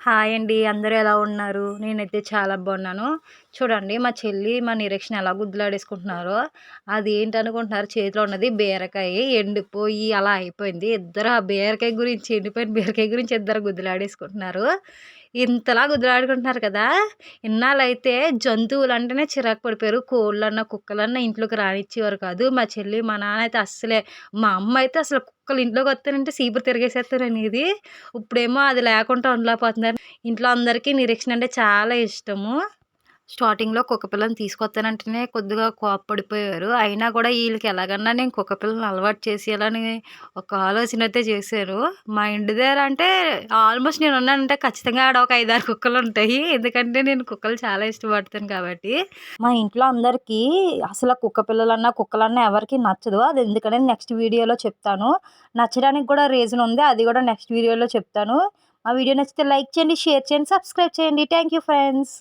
Hi అండి. అందరూ ఎలా ఉన్నారు? నేనైతే చాలా బాగున్నాను. చూడండి మా చెల్లి, మా నిరీక్షణ ఎలా గుద్దులాడేసుకుంటున్నారో. అదేంటనుకుంటున్నారు చేతిలో ఉన్నది బీరకాయ ఎండిపోయి అలా అయిపోయింది. ఇద్దరు ఆ బీరకాయ గురించి ఎండిపోయిన బీరకాయ గురించి ఇద్దరు గుద్దులాడేసుకుంటున్నారు. ఇంతలా గుద్దులాడుకుంటున్నారు కదా! ఇన్నాళ్ళైతే జంతువులంటేనే చిరాకు పడిపోయారు. కోళ్ళన్నా, కుక్కలన్నా ఇంట్లోకి రానిచ్చేవారు కాదు. మా చెల్లి, మా నాన్న అయితే అస్సలే మా అమ్మ అయితే అసలు కుక్కలు ఇంట్లోకొత్తేనంటే చీపురు తిరిగేసేత్తారనేది. ఇప్పుడేమో అది లేకుండా ఉండలేకపోతున్నారు. ఇంట్లో అందరికీ నిరీక్షణ అంటే చాలా ఇష్టము. స్టార్టింగ్‌లో కుక్కపిల్లని తీసుకొత్తానంటేనే కొద్దిగా కోప్పడిపోయారు. అయినా కూడా ఈళ్ళకి ఎలాగన్నా నేను కుక్కపిల్లని అలవాటు చేసేయాలని ఒక ఆలోచన అయితే చేశారు. మా ఇంటి దగ్గర అంటే ఆల్మోస్ట్ నేనున్నానంటే ఖచ్చితంగా ఆడ ఒక 5, 6 కుక్కలుంటాయి. ఎందుకంటే నేను కుక్కలు చాలా ఇష్టపడతాను కాబట్టి. మా ఇంట్లో అందరికీ అసల కుక్కపిల్లలన్నా, కుక్కలన్నా ఎవరికీ నచ్చదు. అది ఎందుకనేది నెక్స్ట్ వీడియోలో చెప్తాను. నచ్చడానికి కూడా రీజన్ ఉంది. అది కూడా నెక్స్ట్ వీడియోలో చెప్తాను. ఆ వీడియో నచ్చితే లైక్ చేయండి, షేర్ చేయండి, సబ్స్క్రైబ్ చేయండి. Thank you friends.